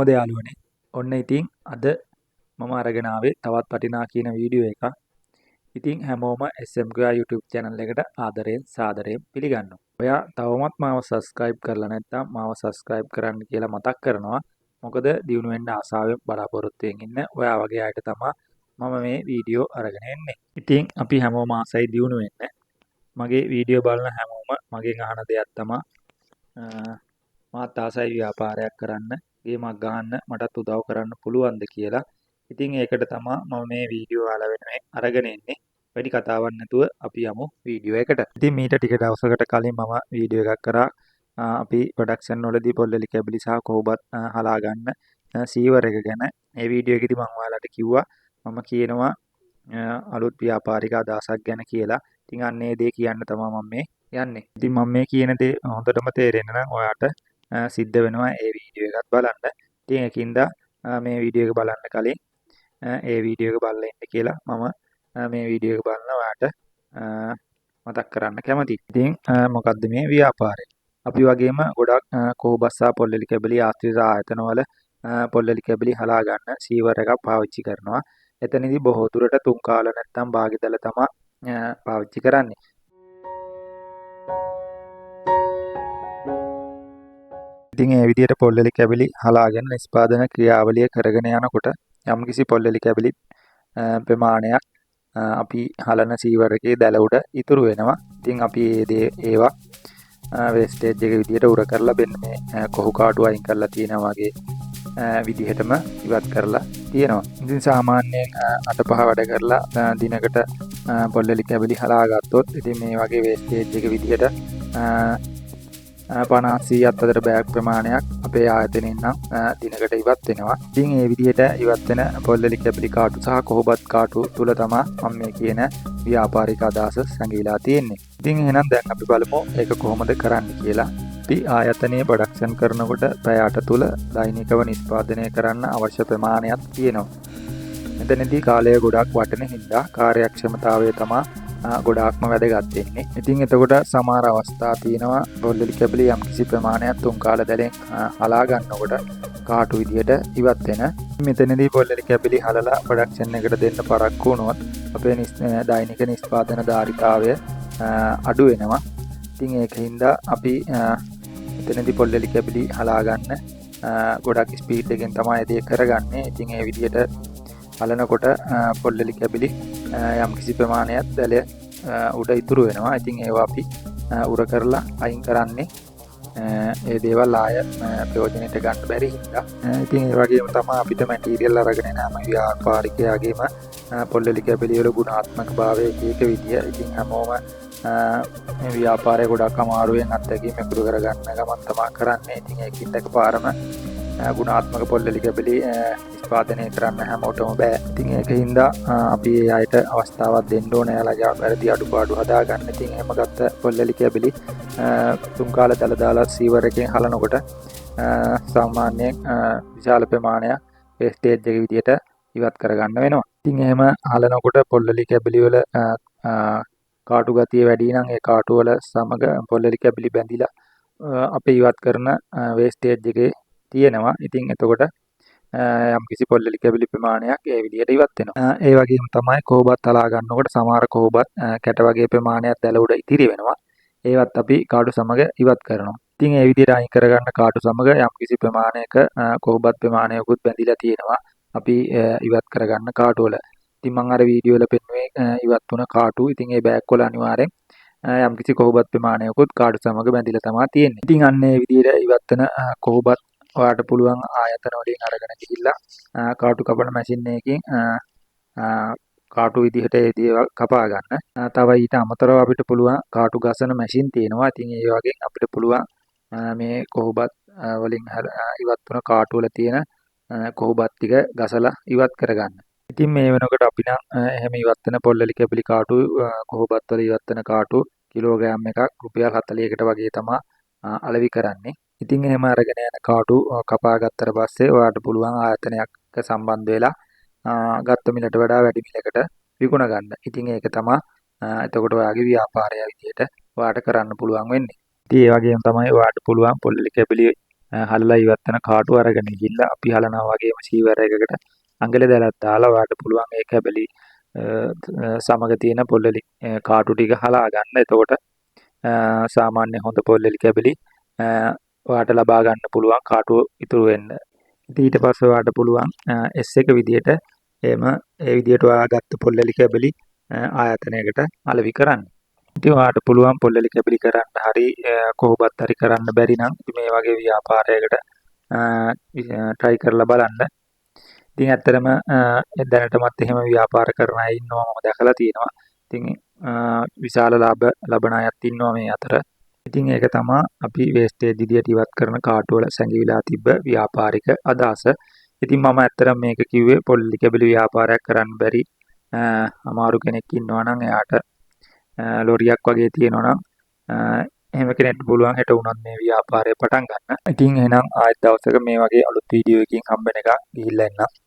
කොහොමද යාළුවනේ? ඔන්න ඉතින් අද මම අරගෙන ආවේ තවත් වටිනා කියන වීඩියෝ එකක්. ඉතින් හැමෝම SMQA YouTube channel එකට ආදරයෙන් සාදරයෙන් පිළිගන්නවා. ඔයා තවමත් මාව subscribe කරලා නැත්නම් මාව subscribe කරන්න කියලා මතක් කරනවා. මොකද දියුණු වෙන්න ආසාවෙන් බලාපොරොත්තුෙන් ඉන්න ඔයා වගේ අයට තමයි මම මේ වීඩියෝ අරගෙන එන්නේ. ඉතින් අපි හැමෝම ආසයි දියුණු වෙන්න. මගේ වීඩියෝ බලන හැමෝම මගෙන් අහන දෙයක් තමයි මාත් ආසයි ව්‍යාපාරයක් කරන්න, ගේමක් ගහන්න මටත් උදව් කරන්න පුළුවන්ද කියලා. ඉතින් ඒකට තමයි මම මේ වීඩියෝ අහලා වෙනුවෙන් අරගෙන එන්නේ. වැඩි කතාවක් නැතුව අපි යමු වීඩියෝ එකට. ඉතින් මීට ටික දවසකට කලින් මම වීඩියෝ එකක් කරා අපි ප්‍රොඩක්ෂන් වලදී පොල්ලලි කැබලි සහ කොහොබත් හලා ගන්න සීවර් එක ගැන. මේ වීඩියෝ එකේදී මම ඔයාලට කිව්වා මම කියනවා අලුත් ව්‍යාපාරික අදහසක් ගැන කියලා. ඉතින් අන්න ඒ දේ කියන්න තමයි මම මේ යන්නේ. ඉතින් මම මේ කියන දේ හොඳටම තේරෙන්න නම් ඔයාට සිද්ධ වෙනවා ඒ වීඩියෝ එකත් බලන්න. ඉතින් ඒකින්ද මේ වීඩියෝ එක බලන්න කලින් ඒ වීඩියෝ එක බලලා ඉන්න කියලා මම මේ වීඩියෝ එක බලන ඔයාට මතක් කරන්න කැමතියි. ඉතින් මොකද්ද මේ ව්‍යාපාරය? අපි වගේම ගොඩක් කොහොබස්සා පොල්ලලි කැබලි ආශ්‍රිත ආයතනවල පොල්ලලි කැබලි හලා ගන්න සීවර් එකක් පාවිච්චි කරනවා. එතනදී බොහෝ දුරට තුන් කාල නැත්තම් භාගිතල තමයි පාවිච්චි කරන්නේ. ඉතින් ඒ විදිහට පොල්ලලි කැබලි හලාගෙන නිෂ්පාදන ක්‍රියාවලිය කරගෙන යනකොට යම්කිසි පොල්ලලි කැබලි ප්‍රමාණයක් අපි හලන සීවර් එකේ දැල උඩ ඉතුරු වෙනවා. ඉතින් අපි ඒවා වේස්ටේජ් එක විදිහට උර කරලා බෙන්න මේ කොහු කාටු අයින් කරලා තියෙනවා වගේ විදිහටම ඉවත් කරලා තියෙනවා. ඉතින් සාමාන්‍යයෙන් 8-5 වැඩ කරලා දිනකට පොල්ලලි කැබලි හලා ගත්තොත් ඉතින් මේ වගේ වේස්ටේජ් එක විදිහට 50-100ක් අතර බෑග් ප්‍රමාණයක් අපේ ආයතනයෙන් නම් දිනකට ඉවත් වෙනවා. ඉතින් මේ විදිහට ඉවත් වෙන පොල්ලලි කැබලි කාටු සහ කොහොබත් කාටු තුල තමයි මම මේ කියන ව්‍යාපාරික අදහස සංගීලා තියෙන්නේ. ඉතින් එහෙනම් දැන් අපි බලමු ඒක කොහොමද කරන්න කියලා. අපි ආයතනයේ ප්‍රොඩක්ෂන් කරනකොට පැය 8 තුල දෛනිකව නිෂ්පාදනය කරන්න අවශ්‍ය ප්‍රමාණයක් තියෙනවා. මෙතනදී කාලය ගොඩක් වටින හින්දා කාර්යක්ෂමතාවය තමයි ගොඩාක්ම වැදගත් වෙන්නේ. ඉතින් එතකොට සමහර අවස්ථා තියෙනවා පොල්ලලි කැබලි යම්කිසි ප්‍රමාණයක් තුන් කාල දැලෙන් හලා ගන්නකොට කාටු විදියට ඉවත් වෙන. මෙතනදී පොල්ලලි කැබලි හලලා ප්‍රොඩක්ෂන් එකට දෙන්න පරක්කු වුණොත් අපේ දෛනික නිෂ්පාදන ධාරිතාවය අඩු වෙනවා. ඉතින් ඒකින්ද අපි මෙතනදී පොල්ලලි කැබලි හලා ගන්න ගොඩක් ස්පීඩ් එකෙන් තමයි ඒ දේ කරගන්නේ. ඉතින් ඒ විදියට හලනකොට පොල්ලලි කැබලි යම්කිසි ප්‍රමාණයක් දැල උඩ ඉතුරු වෙනවා. ඉතින් ඒවා අපි උර කරලා අයින් කරන්නේ ඒ දේවල් ආය ප්‍රයෝජනෙට ගන්න බැරි හින්දා. ඉතින් ඒ වගේම තමයි අපිට මැටීරියල් අරගෙන යනම ව්‍යාපාරිකයාගේම පොල්ලලි කැබලි වල ගුණාත්මක භාවය එක විදිය. ඉතින් හැමෝම මේ ව්‍යාපාරය ගොඩක් අමාරුවෙන් අත්දැකීම් එකතු කරගන්න ගමන් තමයි කරන්නේ. ඉතින් ඒකින්ද එකපාරම ගුණාත්මක පොල්ලලි කැබලි නිෂ්පාදනය කරන්න හැමෝටම බෑ. ඉතින් ඒකින්ද අපි ඒ අයට අවස්ථාවක් දෙන්න ඕනේ. එයාලගේ වැරදි අඩුපාඩු හදාගන්න. ඉතින් එහෙම ගත්ත පොල්ලලි කැබලි තුන් කාල දැල දාලා සීවර් එකෙන් හලනකොට සාමාන්‍යයෙන් විශාල ප්‍රමාණයක් වේස්ටේජ් එක විදියට ඉවත් කරගන්න වෙනවා. ඉතින් එහෙම හලනකොට පොල්ලලි කැබලි වල කාටු ගතිය වැඩි නම් ඒ කාටු වල සමග පොල්ලලි කැබලි බැඳිලා අපේ ඉවත් කරන වේස්ටේජ් එකේ තියෙනවා. ඉතින් එතකොට යම්කිසි පොල්ලලි කැබලි ප්‍රමාණයක් ඒ විදිහට ඉවත් වෙනවා. ඒ වගේම තමයි කොහොබත් හලා ගන්නකොට සමහර කොහොබත් කැට වගේ ප්‍රමාණයක් දැල උඩ ඉතිරි වෙනවා. ඒවත් අපි කාටු සමග ඉවත් කරනවා. ඉතින් ඒ විදිහට අයින් කරගන්න කාටු සමග යම්කිසි ප්‍රමාණයක කොහොබත් ප්‍රමාණයකුත් බැඳිලා තියෙනවා අපි ඉවත් කරගන්න කාටු වල. ඉතින් මම අර වීඩියෝ වල පෙන්නුවේ ඉවත් වුණ කාටු. ඉතින් ඒ බෑග් වල අනිවාර්යෙන් යම්කිසි කොහොබත් ප්‍රමාණයකුත් කාටු සමග බැඳිලා තමයි තියෙන්නේ. ඉතින් අන්න ඒ විදිහට ඉවත් වෙන කොහොබත් ඔයාට පුළුවන් ආයතන වලින් අරගෙන ගිහිල්ලා කාටු කපන මැෂින් එකකින් කාටු විදිහට ඒ දේවල් කපා ගන්න. තව ඊට අමතරව අපිට පුළුවන් කාටු ගසන මැෂින් තියෙනවා. ඉතින් ඒ වගේ අපිට පුළුවන් මේ කොහොබත් වලින් ඉවත් වුණ කාටු වල තියෙන කොහොබත් ටික ගසලා ඉවත් කරගන්න. ඉතින් මේ වෙනකොට අපි නම් එහෙම ඉවත් වෙන පොල්ලලි කැබලි කාටු කොහොබත් වල ඉවත් වෙන කාටු කිලෝග්‍රෑම් එකක් රුපියල් 40කට වගේ තමයි අලෙවි කරන්නේ. ඉතින් එහෙම අරගෙන යන කාටු කපා ගත්තට පස්සේ ඔයාලට පුළුවන් ආයතනයක සම්බන්ධ වෙලා ගත්ත මිලට වඩා වැඩි මිලකට විකුණ ගන්න. ඉතින් ඒක තමයි එතකොට ඔයාගේ ව්‍යාපාරය විදියට ඔයාට කරන්න පුළුවන් වෙන්නේ. ඉතින් ඒ වගේම තමයි ඔයාට පුළුවන් පොල්ලලි කැබලි හලලා ඉවත් වෙන කාටු අරගෙන ගිහිල්ලා අපි හලනවා වගේම සීවර එකකට අඟලේ දැලක් දාලා ඔයාලට පුළුවන් ඒ කැබලි සමග තියෙන පොල්ලලි කාටු ටික හලා ගන්න. එතකොට සාමාන්‍ය හොඳ පොල්ලලි කැබලි ඔයාට ලබා ගන්න පුළුවන් කාටුව ඉතුරු වෙන්න. ඉතින් ඊට පස්සේ ඔයාට පුළුවන් S1 විදියට ඒ විදියට ඔයා ගත්ත පොල්ලලි කැබලි ආයතනයකට අලෙවි කරන්න. ඉතින් ඔයාට පුළුවන් පොල්ලලි කැබලි කරන්න හරි කොහොමවත් හරි කරන්න බැරි නම් මේ වගේ ව්‍යාපාරයකට try කරලා බලන්න. ඉතින් ඇත්තටම දැනටමත් එහෙම ව්‍යාපාර කරන අය ඉන්නවා මම දැකලා තියෙනවා. ඉතින් විශාල ලාභ ලබන අයත් ඉන්නවා මේ අතර. ඉතින් ඒක තමයි අපි වේස්ටේජ් විදියට ඉවත් කරන කාටු වල සැඟවිලා තිබ්බ ව්‍යාපාරික අදහස. ඉතින් මම ඇත්තටම මේක කිව්වේ පොල්ලි කැබලි ව්‍යාපාරයක් කරන්න බැරි අමාරු කෙනෙක් ඉන්නවා නම් එයාට ලොරියක් වගේ තියෙනවා නම් එහෙම කෙනෙක්ට පුළුවන් හෙට උනත් මේ ව්‍යාපාරය පටන් ගන්න. ඉතින් එහෙනම් ආයෙත් දවසක මේ වගේ අලුත් වීඩියෝ එකකින් හම්බෙන එක ගිහිල්ලා එන්න.